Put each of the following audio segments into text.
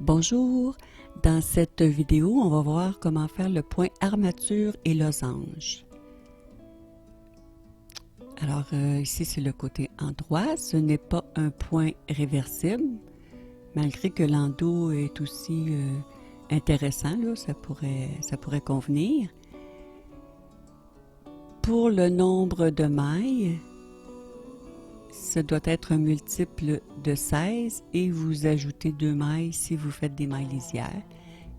Bonjour, dans cette vidéo, on va voir comment faire le point armature et losange. Alors ici c'est le côté endroit, ce n'est pas un point réversible, malgré que l'endos est aussi intéressant, là, ça pourrait convenir. Pour le nombre de mailles, ce doit être un multiple de 16 et vous ajoutez 2 mailles si vous faites des mailles lisières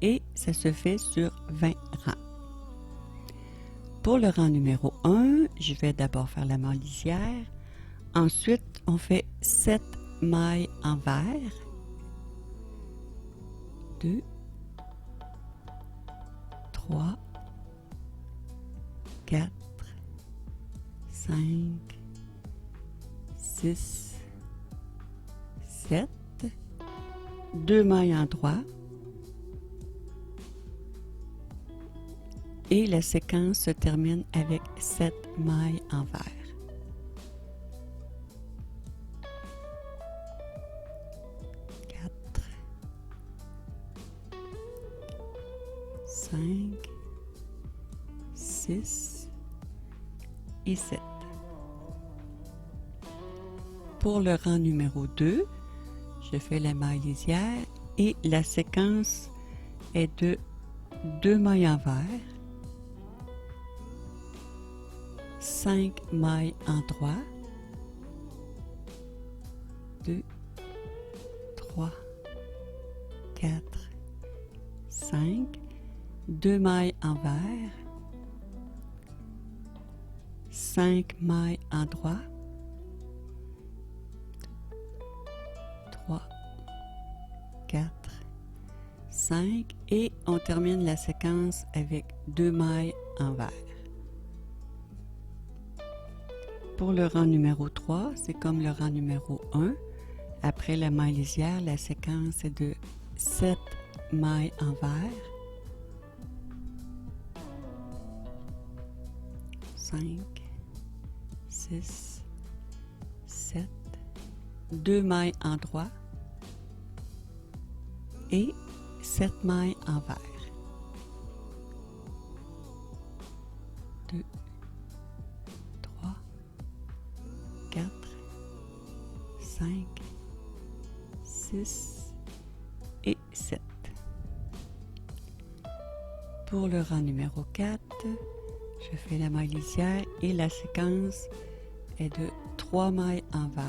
et ça se fait sur 20 rangs. Pour le rang numéro 1, je vais d'abord faire la maille lisière. Ensuite, on fait 7 mailles envers. 2, 3, 4, 5, 6, 7, 2 mailles en droit et la séquence se termine avec 7 mailles envers. Quatre, 5, 6 et 7. Pour le rang numéro 2, je fais la maille lisière et la séquence est de 2 mailles envers, 5 mailles en droit, 2, 3, 4, 5, 2 mailles envers, 5 mailles en droit, 3, 4, 5 et on termine la séquence avec 2 mailles envers. Pour le rang numéro 3, c'est comme le rang numéro 1. Après la maille lisière, la séquence est de 7 mailles envers, 5, 6, 7, 2 mailles en droit et 7 mailles envers. 2, 3, 4, 5, 6 et 7. Pour le rang numéro 4, je fais la maille lisière et la séquence est de 3 mailles envers,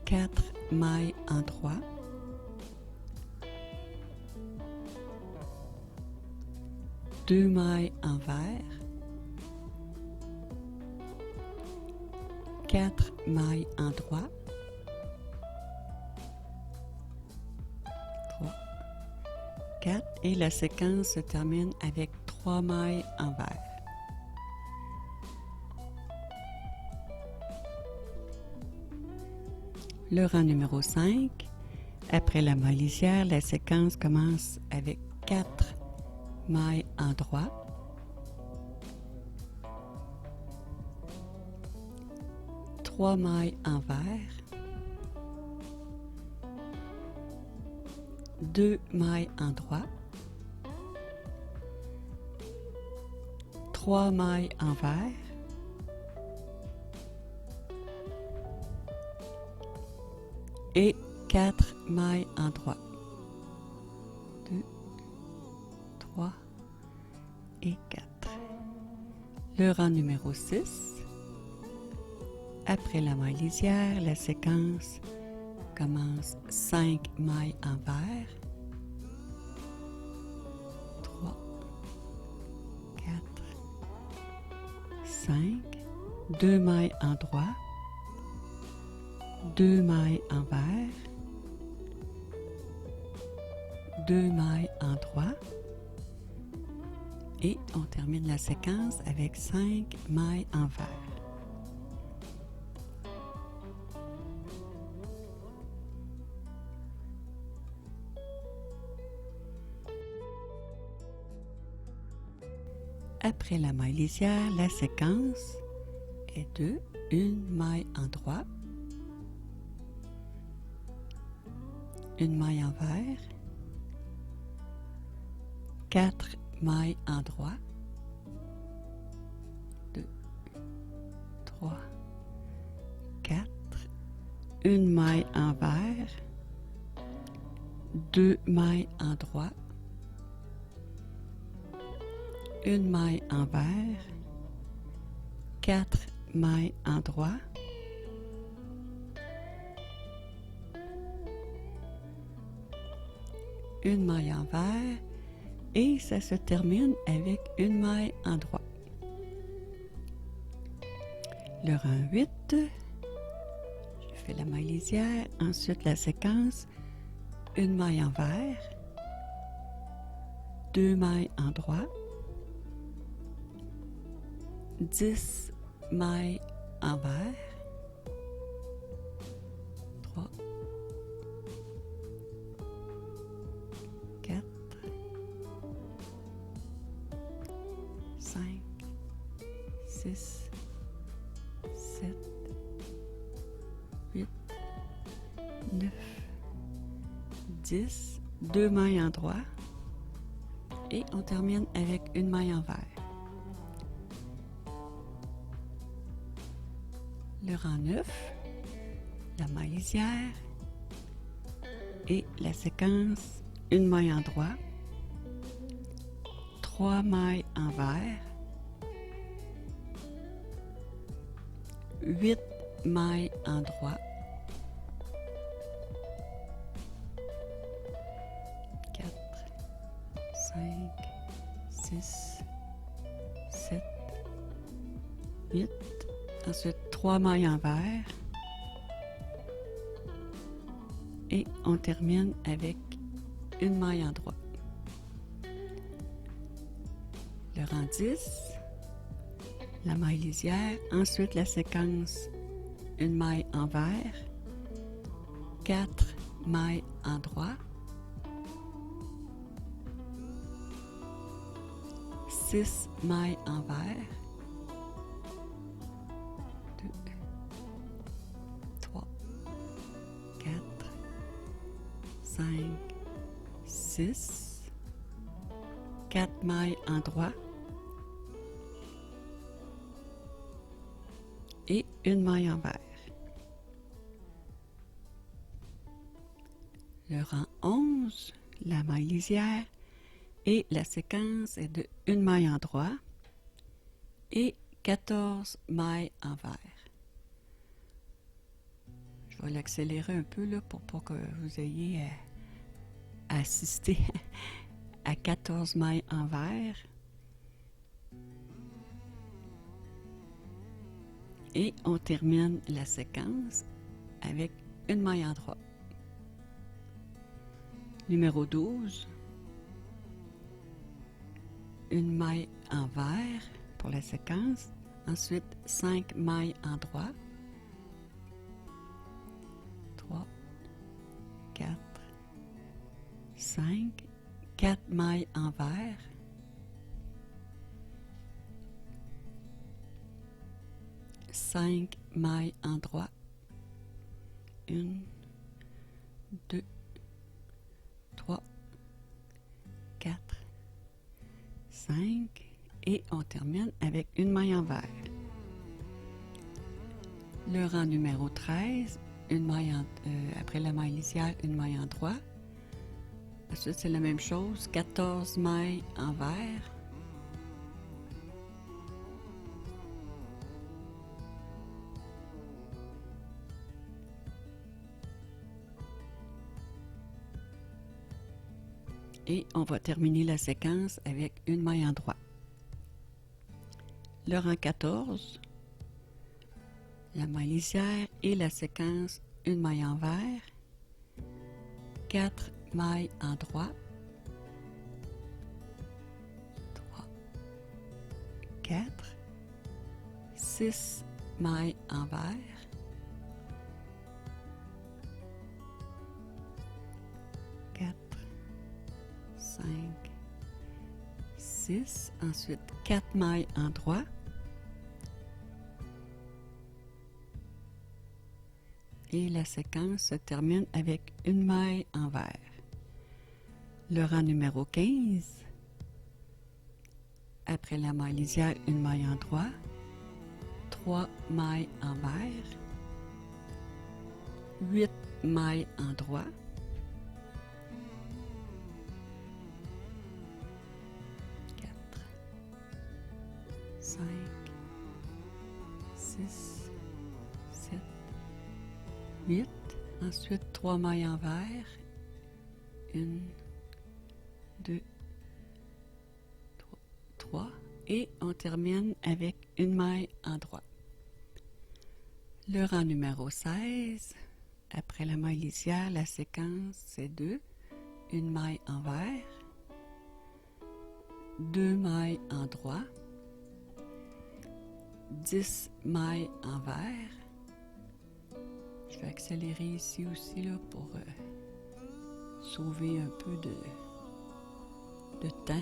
4 mailles en droit, 2 mailles envers, 4 mailles en droit, 3, 4 et la séquence se termine avec 3 mailles envers. Le rang numéro 5, après la maille lisière, la séquence commence avec 4 mailles en droit, 3 mailles envers, 2 mailles en droit, 3 mailles envers, et 4 mailles en droit. 2, 3 et 4. Le rang numéro 6. Après la maille lisière, la séquence commence 5 mailles envers, 3, 4, 5, 2 mailles en droit, 2 mailles envers, 2 mailles en droit et on termine la séquence avec 5 mailles envers. Après la maille lisière, la séquence est de 1 maille en droit, une maille envers, 4 mailles en droit, 2, 3, 4, une maille envers, 2 mailles en droit, une maille envers, 4 mailles en droit, une maille envers et ça se termine avec une maille en droit. Le rang 8, je fais la maille lisière, ensuite la séquence, une maille envers, 2 mailles en droit, 10 mailles envers, 3, 4, 5, 6, 7, 8, 9, 10, 2 mailles en droit et on termine avec une maille envers. Le rang 9, la maille lisière et la séquence, une maille en droit, 3 mailles envers, 8 mailles en droit, 4, 5, 6, 7, 8, ensuite 3 mailles envers et on termine avec une maille en droit. Le rang 10, la maille lisière, ensuite la séquence, une maille envers, 4 mailles en droit, 6 mailles envers, 2, 3, 4, 5, 6, 4 mailles en droit et une maille envers. Le rang 11, la maille lisière et la séquence est de une maille en droit et 14 mailles envers. Je vais l'accélérer un peu là, pour pas que vous ayez à assister à 14 mailles envers. Et on termine la séquence avec une maille en droit. Numéro 12, une maille envers pour la séquence, ensuite 5 mailles en droit, 3, 4, 5, 4 mailles envers, 5 mailles en droit, 1, 2, 3, 4, 5 et on termine avec une maille envers. Le rang numéro 13, une maille après la maille lisière, une maille en droit. Ensuite, c'est la même chose, 14 mailles envers. Et on va terminer la séquence avec une maille en droit. Le rang 14, la maille lisière et la séquence, une maille envers, 4 mailles en droit, 3, 4, 6 mailles envers, 4, 5, 6, ensuite 4 mailles en droit et la séquence se termine avec une maille envers. Le rang numéro 15, après la maille lisière, une maille en droit, 3 mailles envers, 8 mailles en droit, 4, 5, 6, 7, 8, ensuite 3 mailles envers, 1, 2, 3, et on termine avec une maille en droit. Le rang numéro 16, après la maille lisière, la séquence c'est 2, une maille envers, 2 mailles en droit, 10 mailles envers. Je vais accélérer ici aussi là, pour sauver un peu de temps.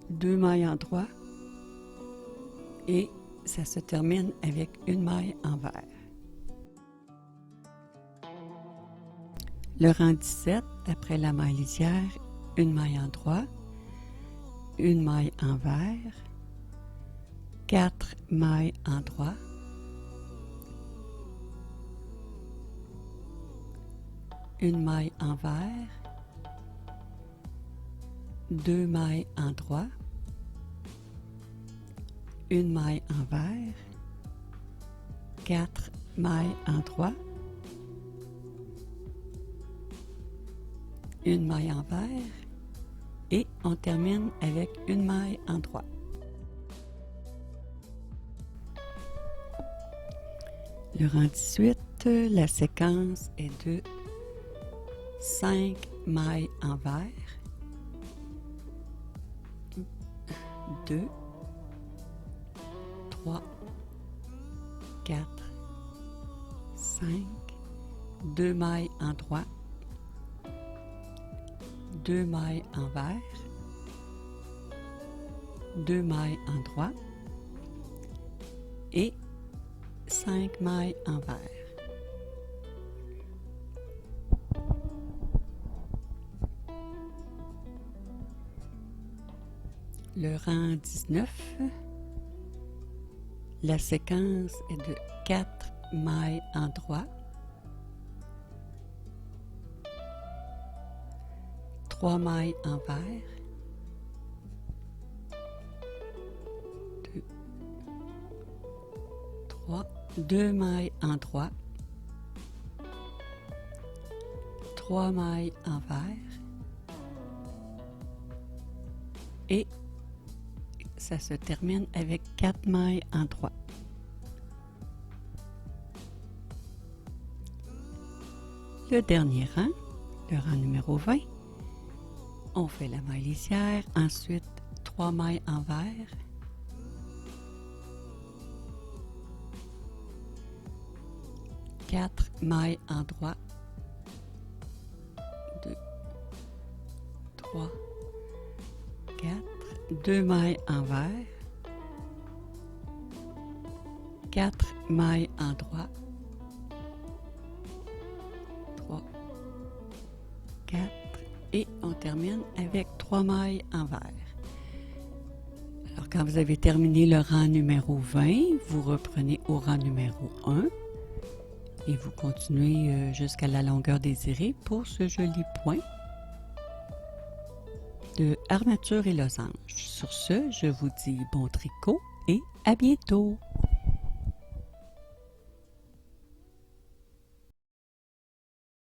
2 mailles en droit et ça se termine avec une maille envers. Le rang 17, après la maille lisière, une maille en droit, une maille envers, 4 mailles en droit, une maille envers, 2 mailles en droit, une maille envers, 4 mailles en droit, une maille envers et on termine avec une maille en droit. Le rang 18, la séquence est de 5 mailles envers, 2, 3, 4, 5, 2 mailles en droit, 2 mailles envers, 2 mailles en droit et 5 mailles envers. Le rang 19, la séquence est de 4 mailles en droit, 3 mailles envers, 2, 3, 2 mailles en droit, 3 mailles envers et ça se termine avec 4 mailles en droit. Le dernier rang, le rang numéro 20, on fait la maille lisière, ensuite 3 mailles envers, 4 mailles en droit, 2, 3, 4, 2 mailles envers, 4 mailles en droit, 3, 4 et on termine avec 3 mailles envers. Alors quand vous avez terminé le rang numéro 20, vous reprenez au rang numéro 1 et vous continuez jusqu'à la longueur désirée pour ce joli point de armature et losange. Sur ce, je vous dis bon tricot et à bientôt!